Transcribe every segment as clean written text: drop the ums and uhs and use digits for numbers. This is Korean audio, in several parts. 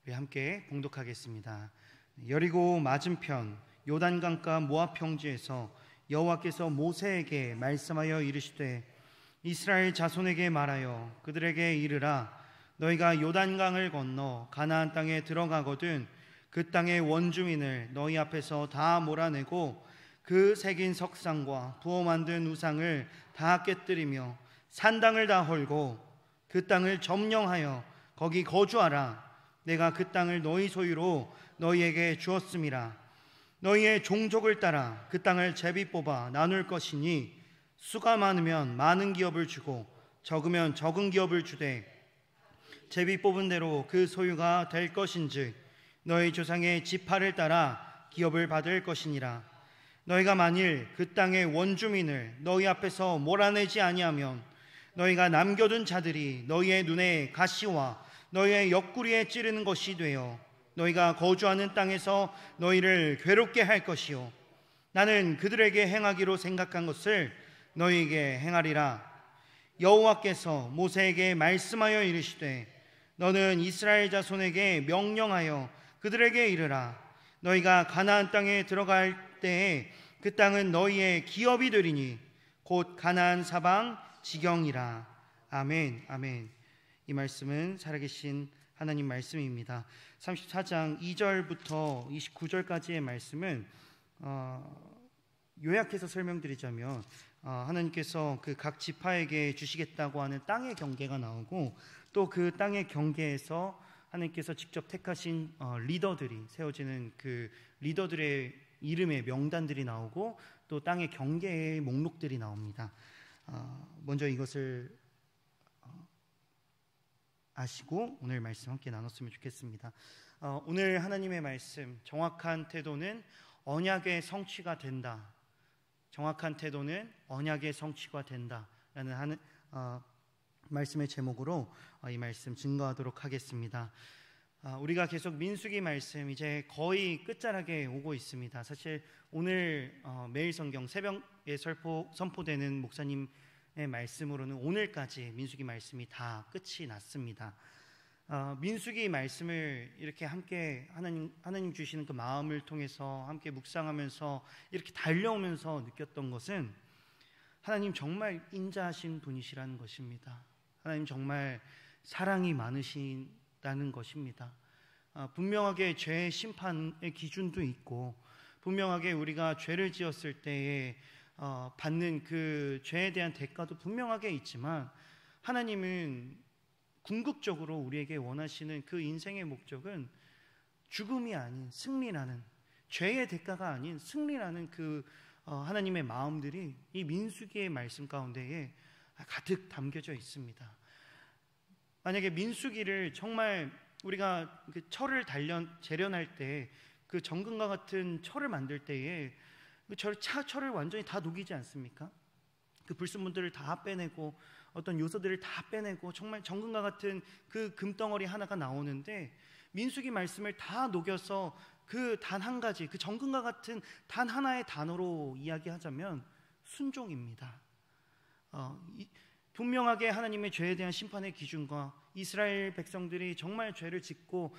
우리 함께 봉독하겠습니다. 여리고 맞은편 요단강가 모압 평지에서 여호와께서 모세에게 말씀하여 이르시되 이스라엘 자손에게 말하여 그들에게 이르라 너희가 요단강을 건너 가나안 땅에 들어가거든 그 땅의 원주민을 너희 앞에서 다 몰아내고 그 새긴 석상과 부어 만든 우상을 다 깨뜨리며 산당을 다 헐고 그 땅을 점령하여 거기 거주하라. 내가 그 땅을 너희 소유로 너희에게 주었음이라. 너희의 종족을 따라 그 땅을 제비 뽑아 나눌 것이니 수가 많으면 많은 기업을 주고 적으면 적은 기업을 주되 제비 뽑은 대로 그 소유가 될 것인즉 너희 조상의 지파를 따라 기업을 받을 것이니라. 너희가 만일 그 땅의 원주민을 너희 앞에서 몰아내지 아니하면 너희가 남겨둔 자들이 너희의 눈에 가시와 너희의 옆구리에 찌르는 것이 되어 너희가 거주하는 땅에서 너희를 괴롭게 할 것이요 나는 그들에게 행하기로 생각한 것을 너희에게 행하리라. 여호와께서 모세에게 말씀하여 이르시되 너는 이스라엘 자손에게 명령하여 그들에게 이르라. 너희가 가나안 땅에 들어갈 때에 그 땅은 너희의 기업이 되리니 곧 가나안 사방 지경이라. 아멘. 아멘. 이 말씀은 살아계신 하나님 말씀입니다. 34장 2절부터 29절까지의 말씀은 요약해서 설명드리자면 하나님께서 그 각 지파에게 주시겠다고 하는 땅의 경계가 나오고 또 그 땅의 경계에서 하나님께서 직접 택하신 리더들이 세워지는 그 리더들의 이름의 명단들이 나오고 또 땅의 경계의 목록들이 나옵니다. 먼저 이것을 아시고 오늘 말씀 함께 나눴으면 좋겠습니다. 오늘 하나님의 말씀, 정확한 태도는 언약의 성취가 된다. 정확한 태도는 언약의 성취가 된다라는 말씀의 제목으로 이 말씀 증거하도록 하겠습니다. 우리가 계속 민수기 말씀 이제 거의 끝자락에 오고 있습니다. 사실 오늘 매일 성경 새벽에 선포되는 목사님의 말씀으로는 오늘까지 민수기 말씀이 다 끝이 났습니다. 민수기 말씀을 이렇게 함께 하나님 주시는 그 마음을 통해서 함께 묵상하면서 이렇게 달려오면서 느꼈던 것은 하나님 정말 인자하신 분이시라는 것입니다. 하나님 정말 사랑이 많으시다는 것입니다. 분명하게 죄의 심판의 기준도 있고 분명하게 우리가 죄를 지었을 때에 받는 그 죄에 대한 대가도 분명하게 있지만 하나님은 궁극적으로 우리에게 원하시는 그 인생의 목적은 죽음이 아닌 승리라는, 죄의 대가가 아닌 승리라는 그 하나님의 마음들이 이 민수기의 말씀 가운데에 가득 담겨져 있습니다. 만약에 민수기를 정말 우리가 그 철을 재련할 때 그 정금과 같은 철을 만들 때에 그 철을 완전히 다 녹이지 않습니까? 그 불순물들을 다 빼내고 어떤 요소들을 다 빼내고 정말 정금과 같은 그 금덩어리 하나가 나오는데 민수기 말씀을 다 녹여서 그 단 한 가지, 그 정금과 같은 단 하나의 단어로 이야기하자면 순종입니다. 분명하게 하나님의 죄에 대한 심판의 기준과 이스라엘 백성들이 정말 죄를 짓고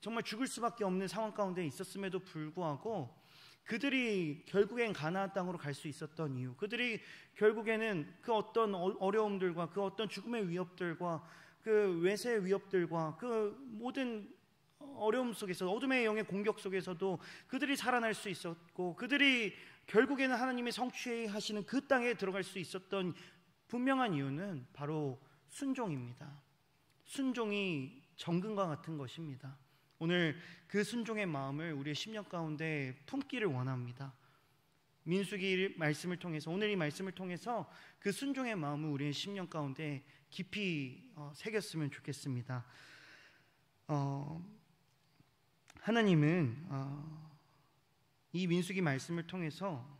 정말 죽을 수밖에 없는 상황 가운데 있었음에도 불구하고 그들이 결국엔 가나안 땅으로 갈 수 있었던 이유, 그들이 결국에는 그 어떤 어려움들과 그 어떤 죽음의 위협들과 그 외세의 위협들과 그 모든 어려움 속에서 어둠의 영의 공격 속에서도 그들이 살아날 수 있었고 그들이 결국에는 하나님의 성취하시는 그 땅에 들어갈 수 있었던 분명한 이유는 바로 순종입니다. 순종이 정금과 같은 것입니다. 오늘 그 순종의 마음을 우리의 심령 가운데 품기를 원합니다. 민수기 말씀을 통해서, 오늘 이 말씀을 통해서 그 순종의 마음을 우리의 심령 가운데 깊이 새겼으면 좋겠습니다. 하나님은 이 민수기 말씀을 통해서,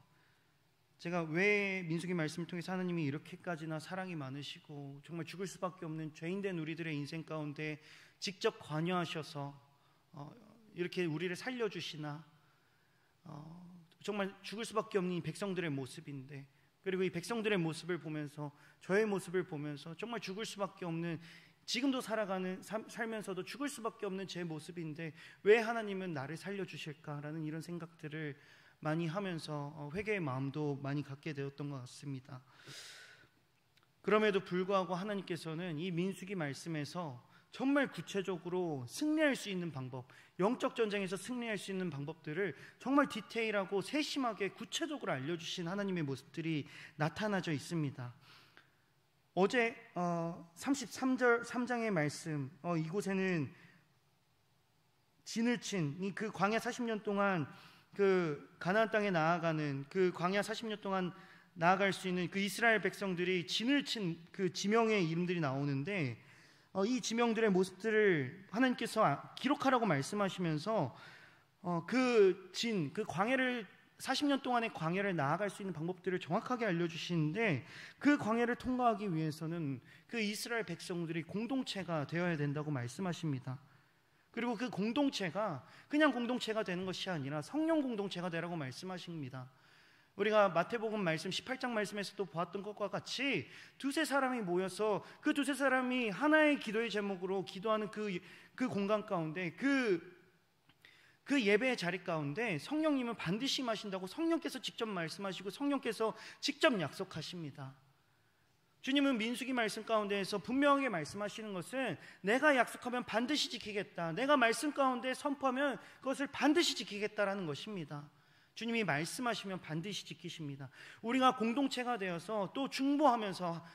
제가 왜 민수기 말씀을 통해서 하나님이 이렇게까지나 사랑이 많으시고 정말 죽을 수밖에 없는 죄인된 우리들의 인생 가운데 직접 관여하셔서 이렇게 우리를 살려주시나, 정말 죽을 수밖에 없는 이 백성들의 모습인데, 그리고 이 백성들의 모습을 보면서, 저의 모습을 보면서 정말 죽을 수밖에 없는 지금도 살면서도 죽을 수밖에 없는 제 모습인데 왜 하나님은 나를 살려주실까라는 이런 생각들을 많이 하면서 회개의 마음도 많이 갖게 되었던 것 같습니다. 그럼에도 불구하고 하나님께서는 이 민수기 말씀에서 정말 구체적으로 승리할 수 있는 방법, 영적 전쟁에서 승리할 수 있는 방법들을 정말 디테일하고 세심하게 구체적으로 알려주신 하나님의 모습들이 나타나져 있습니다. 어제 33장의 말씀, 이곳에는 진을 친 그 광야 40년 동안 그 가나안 땅에 나아가는 그 광야 40년 동안 나아갈 수 있는 그 이스라엘 백성들이 진을 친 그 지명의 이름들이 나오는데, 이 지명들의 모습들을 하나님께서 기록하라고 말씀하시면서 그 광야를 40년 동안의 광야를 나아갈 수 있는 방법들을 정확하게 알려주시는데, 그 광야를 통과하기 위해서는 그 이스라엘 백성들이 공동체가 되어야 된다고 말씀하십니다. 그리고 그 공동체가 그냥 공동체가 되는 것이 아니라 성령 공동체가 되라고 말씀하십니다. 우리가 마태복음 말씀 18장 말씀에서도 보았던 것과 같이 두세 사람이 모여서 그 두세 사람이 하나의 기도의 제목으로 기도하는 그 공간 가운데 그 예배의 자리 가운데 성령님은 반드시 임하신다고 성령께서 직접 말씀하시고 성령께서 직접 약속하십니다. 주님은 민수기 말씀 가운데에서 분명하게 말씀하시는 것은 내가 약속하면 반드시 지키겠다, 내가 말씀 가운데 선포하면 그것을 반드시 지키겠다라는 것입니다. 주님이 말씀하시면 반드시 지키십니다. 우리가 공동체가 되어서 또 중보하면서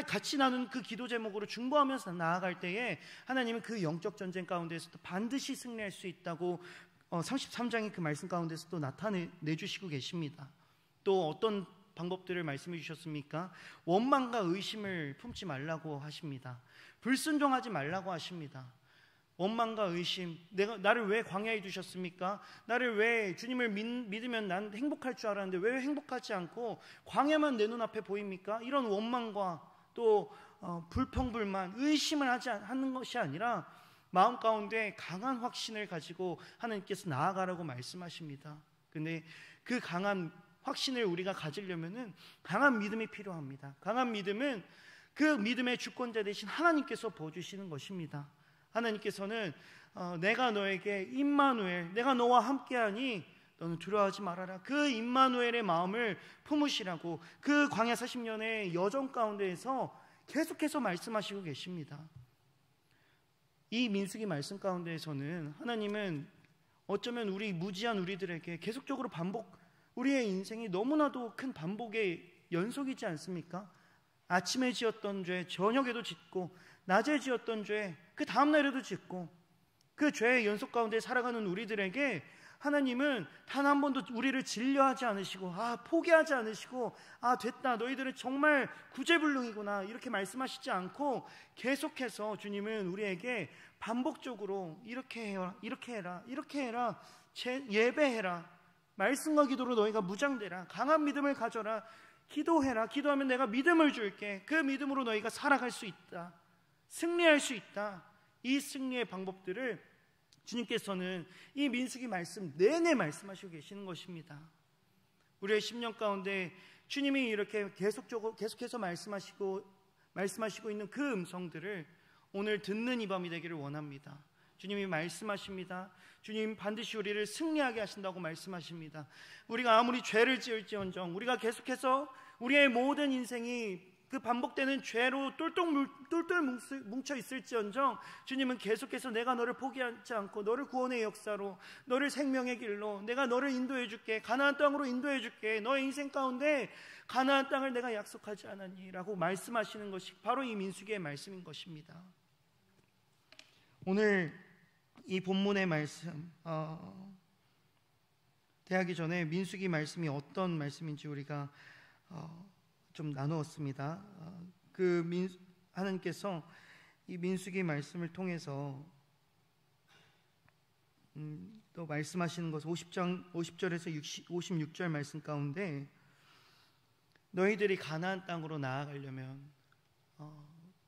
같이 나누는 그 기도 제목으로 중보하면서 나아갈 때에 하나님은 그 영적 전쟁 가운데서도 반드시 승리할 수 있다고 33장의 그 말씀 가운데서도 나타내주시고 계십니다. 또 어떤 방법들을 말씀해 주셨습니까? 원망과 의심을 품지 말라고 하십니다. 불순종하지 말라고 하십니다. 원망과 의심, 나를 왜 광야에 두셨습니까? 나를 왜 주님을 믿으면 난 행복할 줄 알았는데 왜 행복하지 않고 광야만 내 눈앞에 보입니까? 이런 원망과 또 불평불만, 의심을 하는 것이 아니라 마음 가운데 강한 확신을 가지고 하나님께서 나아가라고 말씀하십니다. 근데 그 강한 확신을 우리가 가지려면은 강한 믿음이 필요합니다. 강한 믿음은 그 믿음의 주권자 되신 하나님께서 부어주시는 것입니다. 하나님께서는 내가 너에게 임마누엘, 내가 너와 함께하니 너는 두려워하지 말아라, 그 임마누엘의 마음을 품으시라고 그 광야 40년의 여정 가운데에서 계속해서 말씀하시고 계십니다. 이 민수기 말씀 가운데에서는 하나님은 어쩌면 무지한 우리들에게 계속적으로 우리의 인생이 너무나도 큰 반복의 연속이지 않습니까? 아침에 지었던 죄 저녁에도 짓고, 낮에 지었던 죄 그 다음날에도 짓고, 그 죄의 연속 가운데 살아가는 우리들에게 하나님은 단 한 번도 우리를 진려하지 않으시고 포기하지 않으시고 됐다, 너희들은 정말 구제불능이구나 이렇게 말씀하시지 않고 계속해서 주님은 우리에게 반복적으로 이렇게 해라, 이렇게 해라, 이렇게 해라, 예배해라, 말씀과 기도로 너희가 무장되라, 강한 믿음을 가져라, 기도해라, 기도하면 내가 믿음을 줄게, 그 믿음으로 너희가 살아갈 수 있다, 승리할 수 있다. 이 승리의 방법들을 주님께서는 이 민수기 말씀 내내 말씀하시고 계시는 것입니다. 우리의 10년 가운데 주님이 이렇게 계속해서 말씀하시고 있는 그 음성들을 오늘 듣는 이 밤이 되기를 원합니다. 주님이 말씀하십니다. 주님 반드시 우리를 승리하게 하신다고 말씀하십니다. 우리가 아무리 죄를 지을지언정, 우리가 계속해서 우리의 모든 인생이 그 반복되는 죄로 똘똘 뭉쳐 있을지언정 주님은 계속해서 내가 너를 포기하지 않고 너를 구원의 역사로, 너를 생명의 길로 내가 너를 인도해 줄게, 가나안 땅으로 인도해 줄게, 너의 인생 가운데 가나안 땅을 내가 약속하지 않았니? 라고 말씀하시는 것이 바로 이 민수기의 말씀인 것입니다. 오늘 이 본문의 말씀 대하기 전에 민수기 말씀이 어떤 말씀인지 우리가 좀 나누었습니다. 하나님께서 이 민수기 말씀을 통해서 또 말씀하시는 것은 50절에서 56절 말씀 가운데 너희들이 가나안 땅으로 나아가려면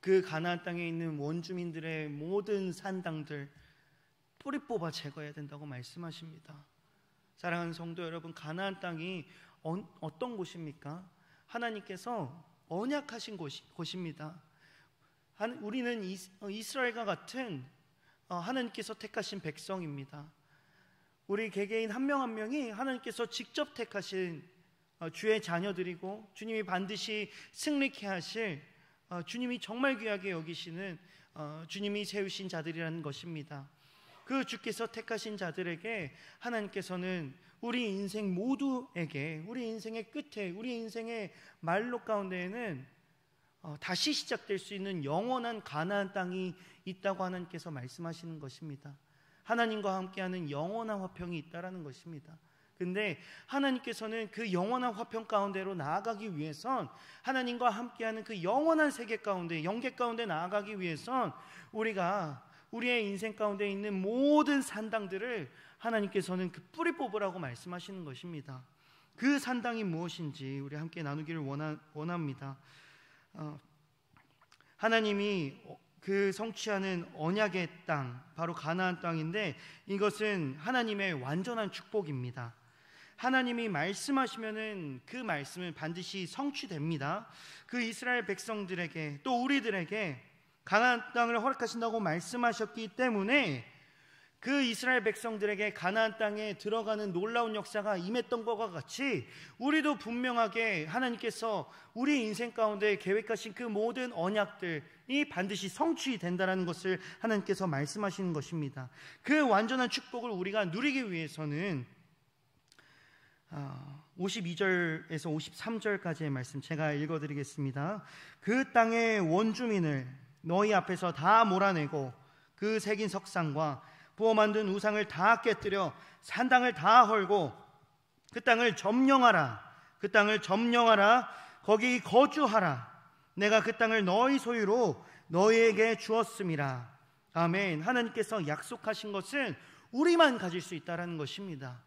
그 가나안 땅에 있는 원주민들의 모든 산당들 뿌리 뽑아 제거해야 된다고 말씀하십니다. 사랑하는 성도 여러분, 가나안 땅이 어떤 곳입니까? 하나님께서 언약하신 곳입니다. 우리는 이스라엘과 같은 하나님께서 택하신 백성입니다. 우리 개개인 한 명 한 명이 하나님께서 직접 택하신 주의 자녀들이고 주님이 반드시 승리케 하실 주님이 정말 귀하게 여기시는 주님이 세우신 자들이라는 것입니다. 그 주께서 택하신 자들에게 하나님께서는 우리 인생 모두에게, 우리 인생의 끝에, 우리 인생의 말로 가운데에는 다시 시작될 수 있는 영원한 가나안 땅이 있다고 하나님께서 말씀하시는 것입니다. 하나님과 함께하는 영원한 화평이 있다라는 것입니다. 근데 하나님께서는 그 영원한 화평 가운데로 나아가기 위해선, 하나님과 함께하는 그 영원한 세계 가운데, 영계 가운데 나아가기 위해선 우리가 우리의 인생 가운데 있는 모든 산당들을 하나님께서는 그 뿌리 뽑으라고 말씀하시는 것입니다. 그 산당이 무엇인지 우리 함께 나누기를 원합니다. 하나님이 그 성취하는 언약의 땅, 바로 가나안 땅인데, 이것은 하나님의 완전한 축복입니다. 하나님이 말씀하시면은 그 말씀은 반드시 성취됩니다. 그 이스라엘 백성들에게, 또 우리들에게 가나안 땅을 허락하신다고 말씀하셨기 때문에 그 이스라엘 백성들에게 가나안 땅에 들어가는 놀라운 역사가 임했던 것과 같이 우리도 분명하게 하나님께서 우리 인생 가운데 계획하신 그 모든 언약들이 반드시 성취된다는 것을 하나님께서 말씀하시는 것입니다. 그 완전한 축복을 우리가 누리기 위해서는 52절에서 53절까지의 말씀 제가 읽어드리겠습니다. 그 땅의 원주민을 너희 앞에서 다 몰아내고 그 새긴 석상과 부어 만든 우상을 다 깨뜨려 산당을 다 헐고 그 땅을 점령하라. 그 땅을 점령하라. 거기 거주하라. 내가 그 땅을 너희 소유로 너희에게 주었음이라. 아멘. 하나님께서 약속하신 것은 우리만 가질 수 있다는 것입니다.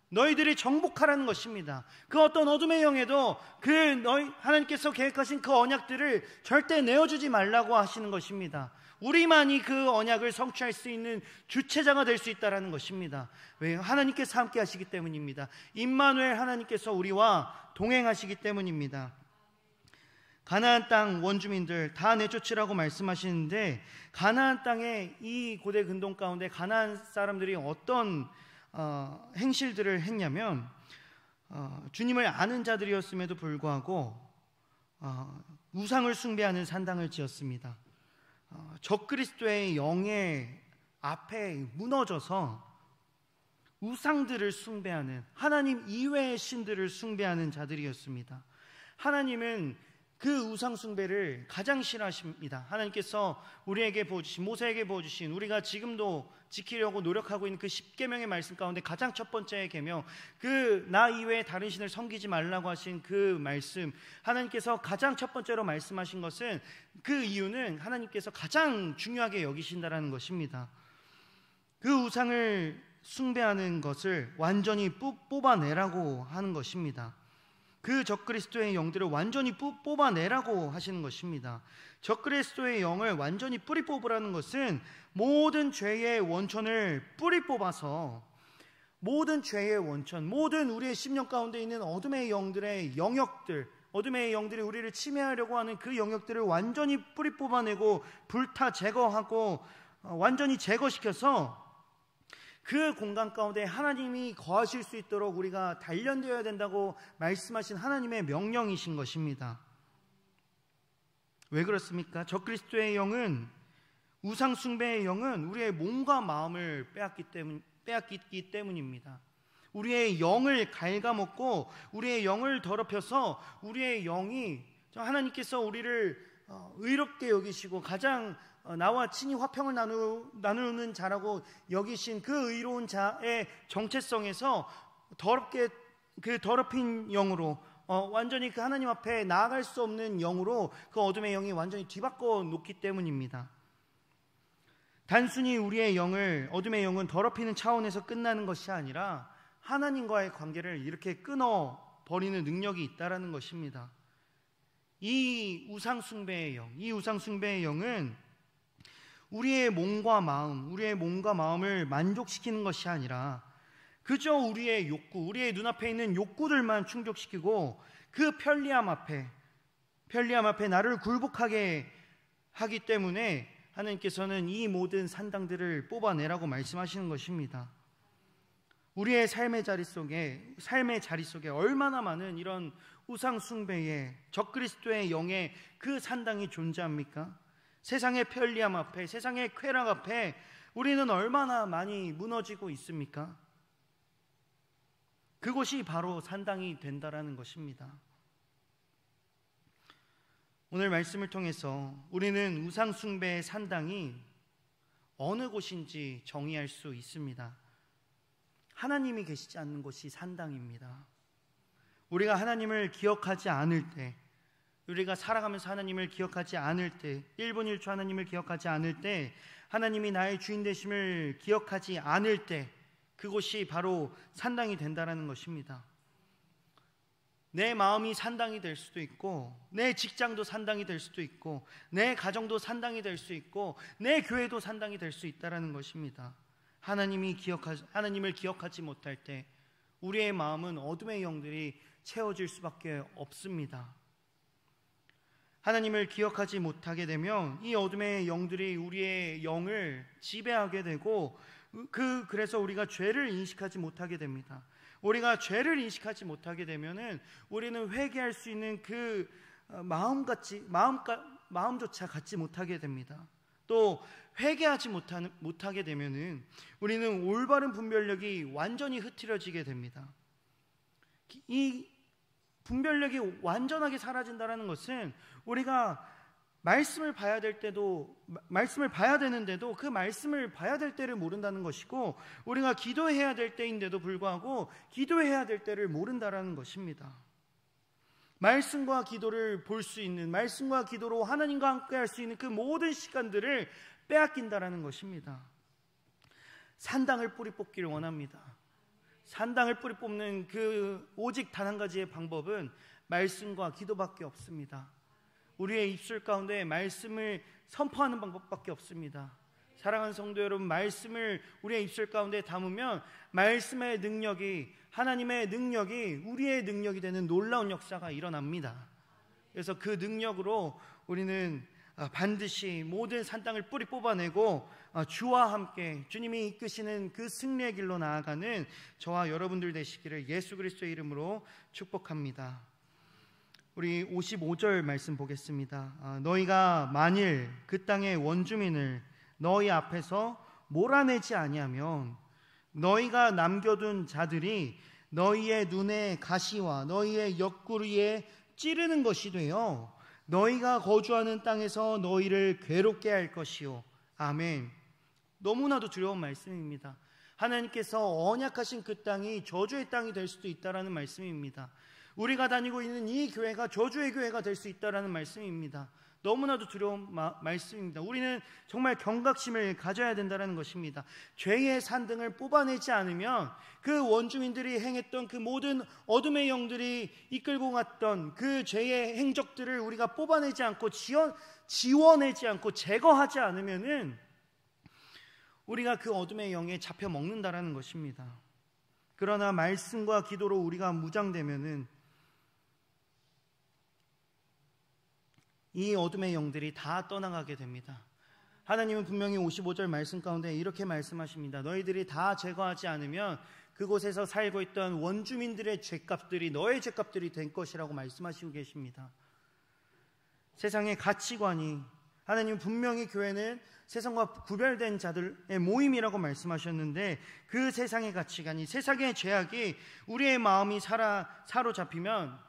너희들이 정복하라는 것입니다. 그 어떤 어둠의 영에도 하나님께서 계획하신 그 언약들을 절대 내어주지 말라고 하시는 것입니다. 우리만이 그 언약을 성취할 수 있는 주체자가 될 수 있다는 것입니다. 왜요? 하나님께서 함께 하시기 때문입니다. 임마누엘, 하나님께서 우리와 동행하시기 때문입니다. 가나안 땅 원주민들 다 내쫓으라고 말씀하시는데, 가나안 땅의 이 고대 근동 가운데 가나안 사람들이 어떤 행실들을 했냐면, 주님을 아는 자들이었음에도 불구하고 우상을 숭배하는 산당을 지었습니다. 적그리스도의 영의 앞에 무너져서 우상들을 숭배하는, 하나님 이외의 신들을 숭배하는 자들이었습니다. 하나님은 그 우상 숭배를 가장 싫어하십니다. 하나님께서 우리에게 보여주신, 모세에게 보여주신, 우리가 지금도 지키려고 노력하고 있는 그 10계명의 말씀 가운데 가장 첫 번째 계명, 그 나 이외에 다른 신을 섬기지 말라고 하신 그 말씀, 하나님께서 가장 첫 번째로 말씀하신 것은, 그 이유는 하나님께서 가장 중요하게 여기신다라는 것입니다. 그 우상을 숭배하는 것을 완전히 뽑아내라고 하는 것입니다. 그 적그리스도의 영들을 완전히 뽑아내라고 하시는 것입니다. 적그리스도의 영을 완전히 뿌리 뽑으라는 것은 모든 죄의 원천을 뿌리 뽑아서, 모든 죄의 원천, 모든 우리의 심령 가운데 있는 어둠의 영들의 영역들, 어둠의 영들이 우리를 침해하려고 하는 그 영역들을 완전히 뿌리 뽑아내고 불타 제거하고 완전히 제거시켜서 그 공간 가운데 하나님이 거하실 수 있도록 우리가 단련되어야 된다고 말씀하신 하나님의 명령이신 것입니다. 왜 그렇습니까? 적그리스도의 영은, 우상 숭배의 영은 우리의 몸과 마음을 빼앗기 때문입니다. 우리의 영을 갉아먹고 우리의 영을 더럽혀서 우리의 영이, 하나님께서 우리를 의롭게 여기시고 가장 나와 친히 화평을 나누는 자라고 여기신 그 의로운 자의 정체성에서 그 더럽힌 영으로, 완전히 그 하나님 앞에 나아갈 수 없는 영으로 그 어둠의 영이 완전히 뒤바꿔 놓기 때문입니다. 단순히 우리의 영을, 어둠의 영은 더럽히는 차원에서 끝나는 것이 아니라 하나님과의 관계를 이렇게 끊어버리는 능력이 있다는 것입니다. 이 우상숭배의 영은 우리의 몸과 마음을 만족시키는 것이 아니라 그저 우리의 욕구, 우리의 눈앞에 있는 욕구들만 충족시키고 그 편리함 앞에 나를 굴복하게 하기 때문에 하나님께서는 이 모든 산당들을 뽑아내라고 말씀하시는 것입니다. 우리의 삶의 자리 속에 얼마나 많은 이런 우상 숭배의 적그리스도의 영의 그 산당이 존재합니까? 세상의 편리함 앞에, 세상의 쾌락 앞에 우리는 얼마나 많이 무너지고 있습니까? 그것이 바로 산당이 된다라는 것입니다. 오늘 말씀을 통해서 우리는 우상 숭배의 산당이 어느 곳인지 정의할 수 있습니다. 하나님이 계시지 않는 곳이 산당입니다. 우리가 하나님을 기억하지 않을 때, 우리가 살아가면서 하나님을 기억하지 않을 때, 1분 1초 하나님을 기억하지 않을 때, 하나님이 나의 주인 되심을 기억하지 않을 때, 그곳이 바로 산당이 된다는 것입니다. 내 마음이 산당이 될 수도 있고, 내 직장도 산당이 될 수도 있고, 내 가정도 산당이 될 수 있고, 내 교회도 산당이 될 수 있다는 것입니다. 하나님을 기억하지 못할 때 우리의 마음은 어둠의 영들이 채워질 수밖에 없습니다. 하나님을 기억하지 못하게 되면 이 어둠의 영들이 우리의 영을 지배하게 되고, 그래서 우리가 죄를 인식하지 못하게 됩니다. 우리가 죄를 인식하지 못하게 되면은 우리는 회개할 수 있는 그 마음조차 갖지 못하게 됩니다. 또 회개하지 못하게 되면은 우리는 올바른 분별력이 완전히 흐트러지게 됩니다. 이 분별력이 완전하게 사라진다는 것은 우리가 말씀을 봐야 되는데도 그 말씀을 봐야 될 때를 모른다는 것이고, 우리가 기도해야 될 때인데도 불구하고 기도해야 될 때를 모른다라는 것입니다. 말씀과 기도를 볼 수 있는, 말씀과 기도로 하나님과 함께 할 수 있는 그 모든 시간들을 빼앗긴다라는 것입니다. 산당을 뿌리 뽑기를 원합니다. 산당을 뿌리 뽑는 그 오직 단 한 가지의 방법은 말씀과 기도밖에 없습니다. 우리의 입술 가운데 말씀을 선포하는 방법밖에 없습니다. 사랑하는 성도 여러분, 말씀을 우리의 입술 가운데 담으면 말씀의 능력이, 하나님의 능력이 우리의 능력이 되는 놀라운 역사가 일어납니다. 그래서 그 능력으로 우리는 반드시 모든 산당을 뿌리 뽑아내고 주와 함께 주님이 이끄시는 그 승리의 길로 나아가는 저와 여러분들 되시기를 예수 그리스도의 이름으로 축복합니다. 우리 55절 말씀 보겠습니다. 너희가 만일 그 땅의 원주민을 너희 앞에서 몰아내지 아니하면 너희가 남겨둔 자들이 너희의 눈에 가시와 너희의 옆구리에 찌르는 것이 되어 너희가 거주하는 땅에서 너희를 괴롭게 할 것이요. 아멘. 너무나도 두려운 말씀입니다. 하나님께서 언약하신 그 땅이 저주의 땅이 될 수도 있다라는 말씀입니다. 우리가 다니고 있는 이 교회가 저주의 교회가 될 수 있다라는 말씀입니다. 너무나도 두려운 말씀입니다. 우리는 정말 경각심을 가져야 된다는 것입니다. 죄의 산등을 뽑아내지 않으면 그 원주민들이 행했던 그 모든 어둠의 영들이 이끌고 갔던 그 죄의 행적들을 우리가 뽑아내지 않고 지워내지 않고 제거하지 않으면은 우리가 그 어둠의 영에 잡혀 먹는다라는 것입니다. 그러나 말씀과 기도로 우리가 무장되면은 이 어둠의 영들이 다 떠나가게 됩니다. 하나님은 분명히 55절 말씀 가운데 이렇게 말씀하십니다. 너희들이 다 제거하지 않으면 그곳에서 살고 있던 원주민들의 죄값들이 너의 죄값들이 된 것이라고 말씀하시고 계십니다. 세상의 가치관이, 하나님은 분명히 교회는 세상과 구별된 자들의 모임이라고 말씀하셨는데, 그 세상의 가치관이, 세상의 죄악이 우리의 마음이 사로잡히면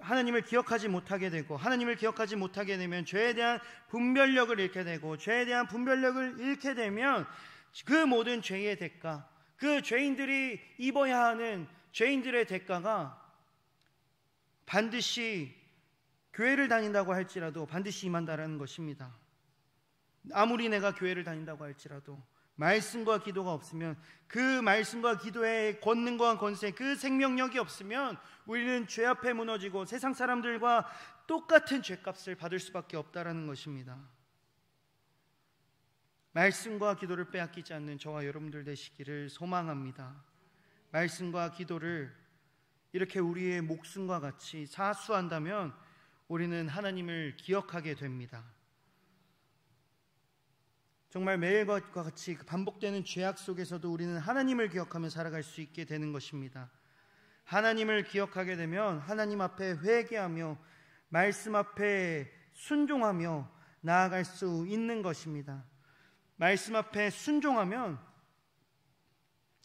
하나님을 기억하지 못하게 되고, 하나님을 기억하지 못하게 되면 죄에 대한 분별력을 잃게 되고, 죄에 대한 분별력을 잃게 되면 그 모든 죄의 대가, 그 죄인들이 입어야 하는 죄인들의 대가가 반드시 교회를 다닌다고 할지라도 반드시 임한다라는 것입니다. 아무리 내가 교회를 다닌다고 할지라도 말씀과 기도가 없으면, 그 말씀과 기도의 권능과 권세, 그 생명력이 없으면 우리는 죄 앞에 무너지고 세상 사람들과 똑같은 죄값을 받을 수밖에 없다라는 것입니다. 말씀과 기도를 빼앗기지 않는 저와 여러분들 되시기를 소망합니다. 말씀과 기도를 이렇게 우리의 목숨과 같이 사수한다면 우리는 하나님을 기억하게 됩니다. 정말 매일과 같이 반복되는 죄악 속에서도 우리는 하나님을 기억하며 살아갈 수 있게 되는 것입니다. 하나님을 기억하게 되면 하나님 앞에 회개하며 말씀 앞에 순종하며 나아갈 수 있는 것입니다. 말씀 앞에 순종하면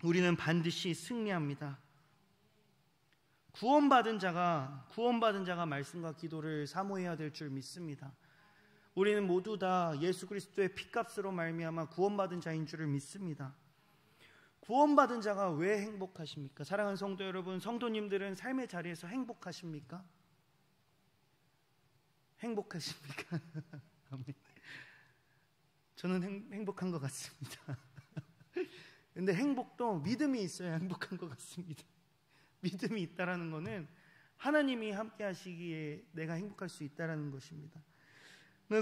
우리는 반드시 승리합니다. 구원받은 자가 말씀과 기도를 사모해야 될 줄 믿습니다. 우리는 모두 다 예수 그리스도의 피값으로 말미암아 구원받은 자인 줄을 믿습니다. 구원받은 자가 왜 행복하십니까? 사랑하는 성도 여러분, 성도님들은 삶의 자리에서 행복하십니까? 행복하십니까? 저는 행복한 것 같습니다. 근데 행복도 믿음이 있어야 행복한 것 같습니다. 믿음이 있다라는 것은 하나님이 함께 하시기에 내가 행복할 수 있다라는 것입니다.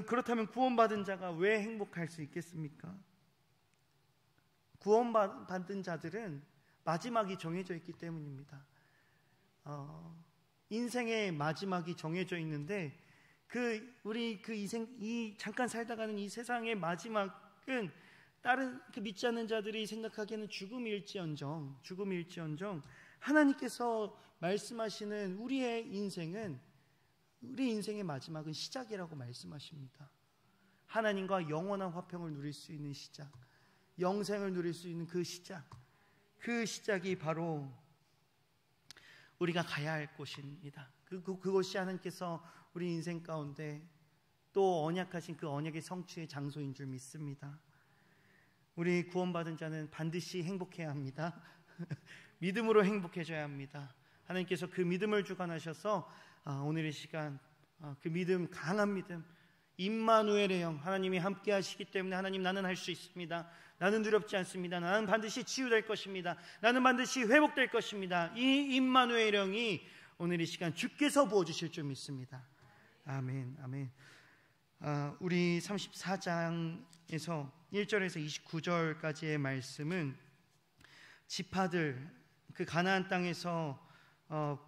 그렇다면 구원받은 자가 왜 행복할 수 있겠습니까? 구원받은 자들은 마지막이 정해져 있기 때문입니다. 인생의 마지막이 정해져 있는데 이 잠깐 살다가는 이 세상의 마지막은 다른 믿지 않는 자들이 생각하기에는 죽음일지언정 하나님께서 말씀하시는 우리 인생의 마지막은 시작이라고 말씀하십니다. 하나님과 영원한 화평을 누릴 수 있는 시작, 영생을 누릴 수 있는 그 시작이 바로 우리가 가야 할 곳입니다. 그곳이 하나님께서 우리 인생 가운데 또 언약하신 그 언약의 성취의 장소인 줄 믿습니다. 우리 구원받은 자는 반드시 행복해야 합니다. 믿음으로 행복해져야 합니다. 하나님께서 그 믿음을 주관하셔서 오늘 이 시간 그 믿음, 강한 믿음, 임마누엘의 영, 하나님이 함께 하시기 때문에 하나님, 나는 할 수 있습니다. 나는 두렵지 않습니다. 나는 반드시 치유될 것입니다. 나는 반드시 회복될 것입니다. 이 임마누엘의 영이 오늘 이 시간 주께서 부어주실 줄 믿습니다. 아멘, 아멘. 우리 34장에서 1절에서 29절까지의 말씀은 지파들, 그 가나안 땅에서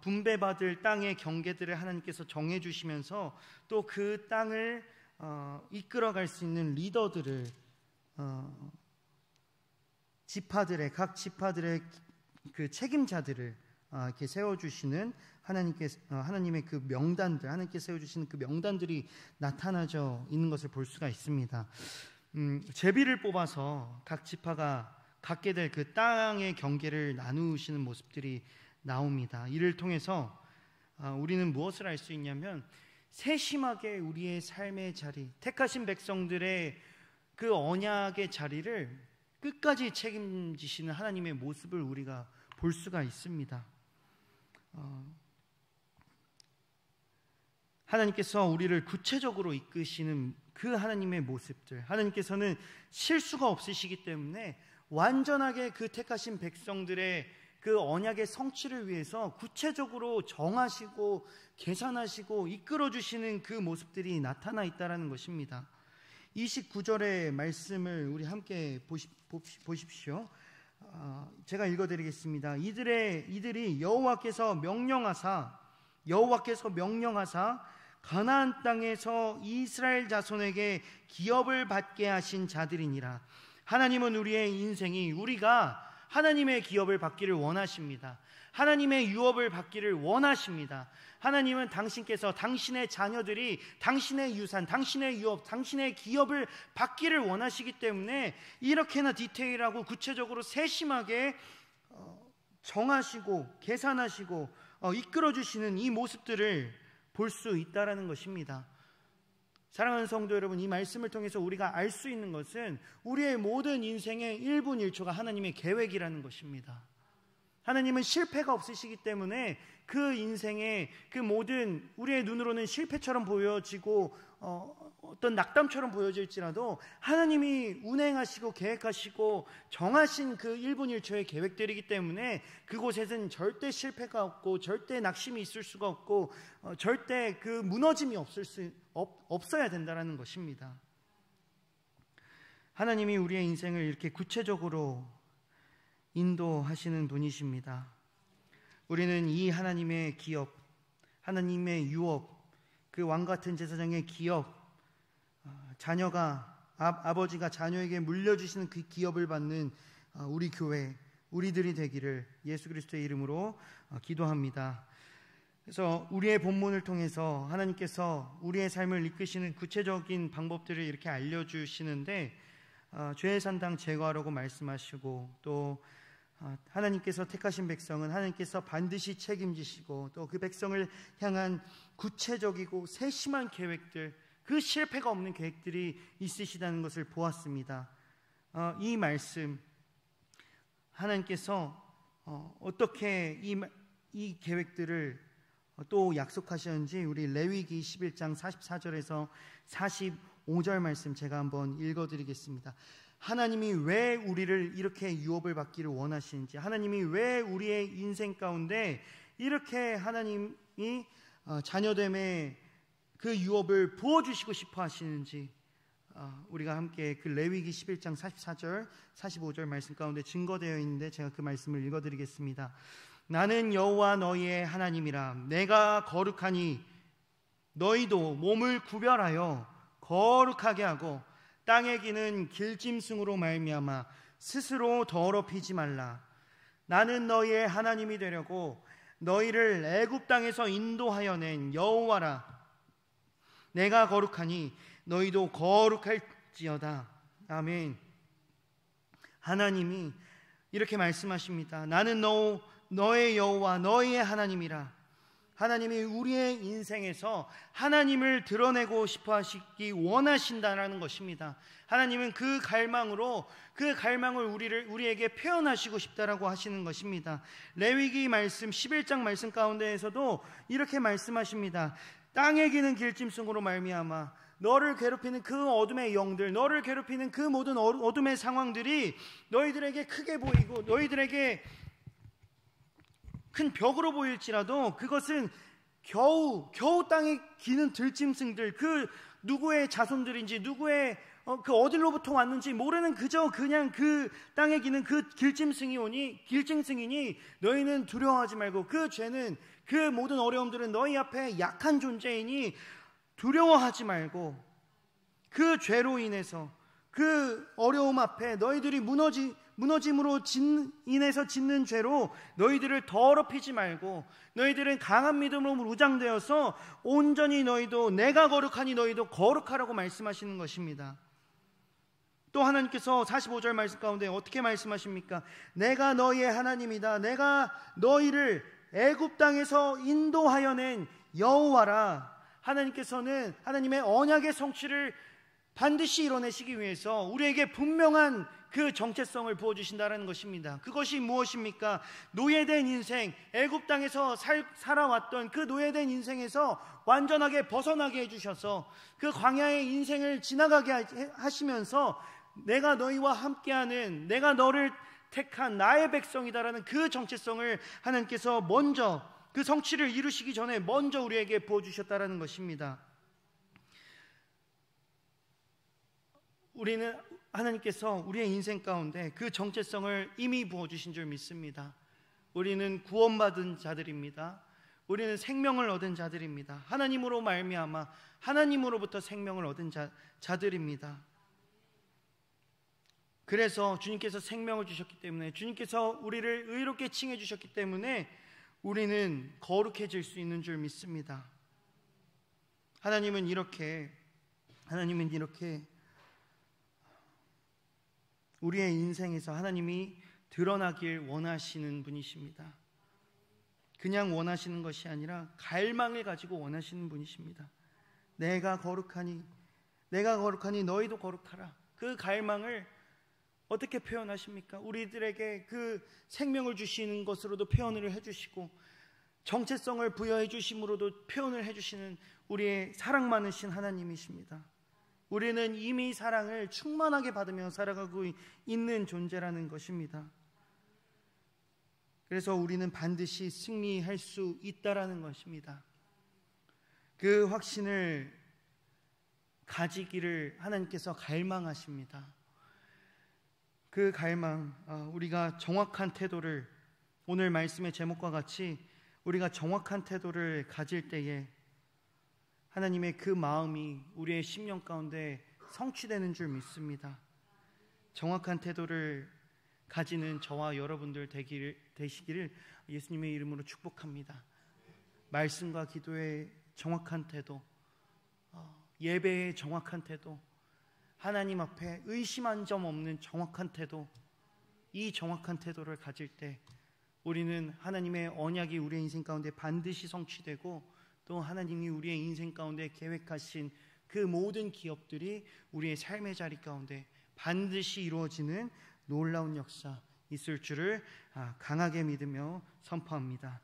분배받을 땅의 경계들을 하나님께서 정해주시면서 또 그 땅을 이끌어갈 수 있는 리더들을 각 지파들의 그 책임자들을 이렇게 세워주시는 하나님의 그 명단들, 하나님께서 세워주시는 그 명단들이 나타나져 있는 것을 볼 수가 있습니다. 제비를 뽑아서 각 지파가 갖게 될 그 땅의 경계를 나누시는 모습들이 나옵니다. 이를 통해서 우리는 무엇을 알 수 있냐면 세심하게 우리의 삶의 자리, 택하신 백성들의 그 언약의 자리를 끝까지 책임지시는 하나님의 모습을 우리가 볼 수가 있습니다. 하나님께서 우리를 구체적으로 이끄시는 그 하나님의 모습들, 하나님께서는 실수가 없으시기 때문에 완전하게 그 택하신 백성들의 그 언약의 성취를 위해서 구체적으로 정하시고 계산하시고 이끌어주시는 그 모습들이 나타나 있다는 것입니다. 29절의 말씀을 우리 함께 보십시오. 제가 읽어드리겠습니다. 이들이 여호와께서 명령하사 가나안 땅에서 이스라엘 자손에게 기업을 받게 하신 자들이니라. 하나님은 우리의 인생이 우리가 하나님의 기업을 받기를 원하십니다. 하나님의 유업을 받기를 원하십니다. 하나님은 당신께서 당신의 자녀들이 당신의 유산, 당신의 유업, 당신의 기업을 받기를 원하시기 때문에 이렇게나 디테일하고 구체적으로 세심하게 정하시고 계산하시고 이끌어주시는 이 모습들을 볼 수 있다는 것입니다. 사랑하는 성도 여러분, 이 말씀을 통해서 우리가 알 수 있는 것은 우리의 모든 인생의 1분 1초가 하나님의 계획이라는 것입니다. 하나님은 실패가 없으시기 때문에 그 인생의 그 모든 우리의 눈으로는 실패처럼 보여지고 어떤 낙담처럼 보여질지라도 하나님이 운행하시고 계획하시고 정하신 그 1분 1초의 계획들이기 때문에 그곳에는 절대 실패가 없고 절대 낙심이 있을 수가 없고 절대 그 무너짐이 없어야 된다는 것입니다. 하나님이 우리의 인생을 이렇게 구체적으로 인도하시는 분이십니다. 우리는 이 하나님의 기업, 하나님의 유업, 그 왕같은 제사장의 기업, 자녀가 아버지가 자녀에게 물려주시는 그 기업을 받는 우리 교회, 우리들이 되기를 예수 그리스도의 이름으로 기도합니다. 그래서 우리의 본문을 통해서 하나님께서 우리의 삶을 이끄시는 구체적인 방법들을 이렇게 알려주시는데, 죄의 산당 제거하라고 말씀하시고, 또 하나님께서 택하신 백성은 하나님께서 반드시 책임지시고, 또 그 백성을 향한 구체적이고 세심한 계획들, 그 실패가 없는 계획들이 있으시다는 것을 보았습니다. 이 말씀, 하나님께서 어떻게 이 계획들을 또 약속하셨는지 우리 레위기 11장 44절에서 45절 말씀 제가 한번 읽어드리겠습니다. 하나님이 왜 우리를 이렇게 유업을 받기를 원하시는지, 하나님이 왜 우리의 인생 가운데 이렇게 하나님이 자녀됨의 그 유업을 부어주시고 싶어 하시는지, 우리가 함께 그 레위기 11장 44절 45절 말씀 가운데 증거되어 있는데 제가 그 말씀을 읽어드리겠습니다. 나는 여호와 너희의 하나님이라. 내가 거룩하니 너희도 몸을 구별하여 거룩하게 하고 땅에 기는 길짐승으로 말미암아 스스로 더럽히지 말라. 나는 너희의 하나님이 되려고 너희를 애굽 땅에서 인도하여 낸 여호와라. 내가 거룩하니 너희도 거룩할지어다. 아멘. 하나님이 이렇게 말씀하십니다. 나는 너의 여호와 너희의 하나님이라. 하나님이 우리의 인생에서 하나님을 드러내고 싶어 하시기 원하신다라는 것입니다. 하나님은 그 갈망을 우리에게 표현하시고 싶다라고 하시는 것입니다. 레위기 말씀 11장 말씀 가운데에서도 이렇게 말씀하십니다. 땅에 기는 길짐승으로 말미암아 너를 괴롭히는 그 어둠의 영들, 너를 괴롭히는 그 모든 어둠의 상황들이 너희들에게 크게 보이고 너희들에게 큰 벽으로 보일지라도 그것은 겨우 땅에 기는 들짐승들, 그 누구의 자손들인지 누구의 그 어디로부터 왔는지 모르는 그냥 그 땅에 기는 그 길짐승이니 너희는 두려워하지 말고, 그 죄는, 그 모든 어려움들은 너희 앞에 약한 존재이니 두려워하지 말고, 그 죄로 인해서 그 어려움 앞에 너희들이 무너짐으로 인해서 짓는 죄로 너희들을 더럽히지 말고, 너희들은 강한 믿음으로 무장되어서 온전히 너희도 내가 거룩하니 너희도 거룩하라고 말씀하시는 것입니다. 또 하나님께서 45절 말씀 가운데 어떻게 말씀하십니까? 내가 너희의 하나님이다. 내가 너희를 애굽 땅에서 인도하여 낸 여호와라. 하나님께서는 하나님의 언약의 성취를 반드시 이뤄내시기 위해서 우리에게 분명한 그 정체성을 부어주신다는 것입니다. 그것이 무엇입니까? 노예된 인생, 애굽 땅에서 살아왔던 그 노예된 인생에서 완전하게 벗어나게 해주셔서 그 광야의 인생을 지나가게 하시면서 내가 너희와 함께하는, 내가 너를 택한 나의 백성이다라는 그 정체성을 하나님께서 먼저, 그 성취를 이루시기 전에 먼저 우리에게 부어주셨다라는 것입니다. 우리는 하나님께서 우리의 인생 가운데 그 정체성을 이미 부어주신 줄 믿습니다. 우리는 구원받은 자들입니다. 우리는 생명을 얻은 자들입니다. 하나님으로 말미암아 하나님으로부터 생명을 얻은 자들입니다. 그래서 주님께서 생명을 주셨기 때문에, 주님께서 우리를 의롭게 칭해 주셨기 때문에 우리는 거룩해질 수 있는 줄 믿습니다. 하나님은 이렇게 우리의 인생에서 하나님이 드러나길 원하시는 분이십니다. 그냥 원하시는 것이 아니라 갈망을 가지고 원하시는 분이십니다. 내가 거룩하니 너희도 거룩하라. 그 갈망을 어떻게 표현하십니까? 우리들에게 그 생명을 주시는 것으로도 표현을 해주시고, 정체성을 부여해 주심으로도 표현을 해주시는 우리의 사랑 많으신 하나님이십니다. 우리는 이미 사랑을 충만하게 받으며 살아가고 있는 존재라는 것입니다. 그래서 우리는 반드시 승리할 수 있다라는 것입니다. 그 확신을 가지기를 하나님께서 갈망하십니다. 그 갈망, 우리가 정확한 태도를, 오늘 말씀의 제목과 같이 우리가 정확한 태도를 가질 때에 하나님의 그 마음이 우리의 심령 가운데 성취되는 줄 믿습니다. 정확한 태도를 가지는 저와 여러분들 되시기를 예수님의 이름으로 축복합니다. 말씀과 기도의 정확한 태도, 예배의 정확한 태도, 하나님 앞에 의심한 점 없는 정확한 태도, 이 정확한 태도를 가질 때 우리는 하나님의 언약이 우리의 인생 가운데 반드시 성취되고, 또 하나님이 우리의 인생 가운데 계획하신 그 모든 기업들이 우리의 삶의 자리 가운데 반드시 이루어지는 놀라운 역사 있을 줄을 강하게 믿으며 선포합니다.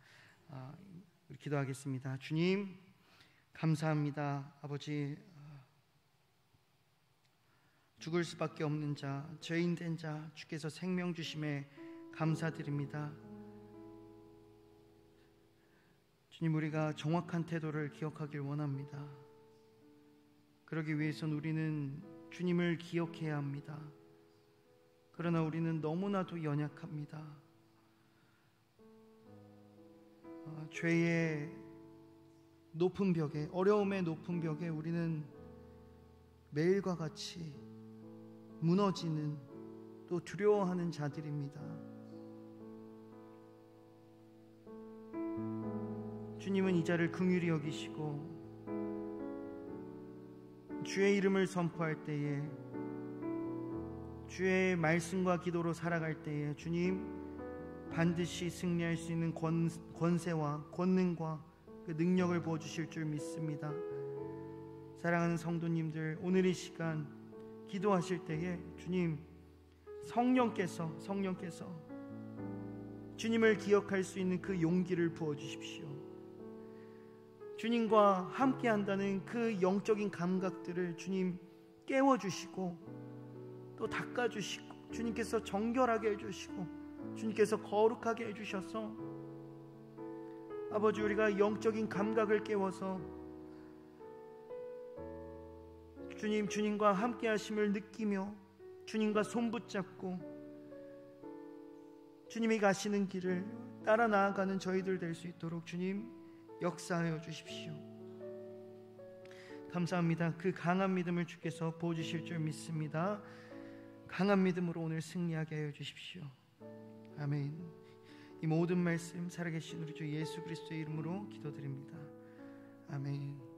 기도하겠습니다. 주님, 감사합니다. 아버지, 죽을 수밖에 없는 자, 죄인된 자, 주께서 생명 주심에 감사드립니다. 주님, 우리가 정확한 태도를 기억하길 원합니다. 그러기 위해선 우리는 주님을 기억해야 합니다. 그러나 우리는 너무나도 연약합니다. 죄의 높은 벽에, 어려움의 높은 벽에 우리는 매일과 같이 무너지는, 또 두려워하는 자들입니다. 주님은 이 자를 긍휼히 여기시고 주의 이름을 선포할 때에, 주의 말씀과 기도로 살아갈 때에 주님 반드시 승리할 수 있는 권세와 권능과 그 능력을 부어주실 줄 믿습니다. 사랑하는 성도님들, 오늘 이 시간 기도하실 때에 주님, 성령께서 주님을 기억할 수 있는 그 용기를 부어주십시오. 주님과 함께 한다는 그 영적인 감각들을 주님 깨워주시고 또 닦아주시고, 주님께서 정결하게 해주시고 주님께서 거룩하게 해주셔서 아버지, 우리가 영적인 감각을 깨워서 주님과 함께 하심을 느끼며 주님과 손붙잡고 주님이 가시는 길을 따라 나아가는 저희들 될 수 있도록 주님 역사하여 주십시오. 감사합니다. 그 강한 믿음을 주께서 보여주실 줄 믿습니다. 강한 믿음으로 오늘 승리하게 하여 주십시오. 아멘. 이 모든 말씀 살아계신 우리 주 예수 그리스도의 이름으로 기도드립니다. 아멘.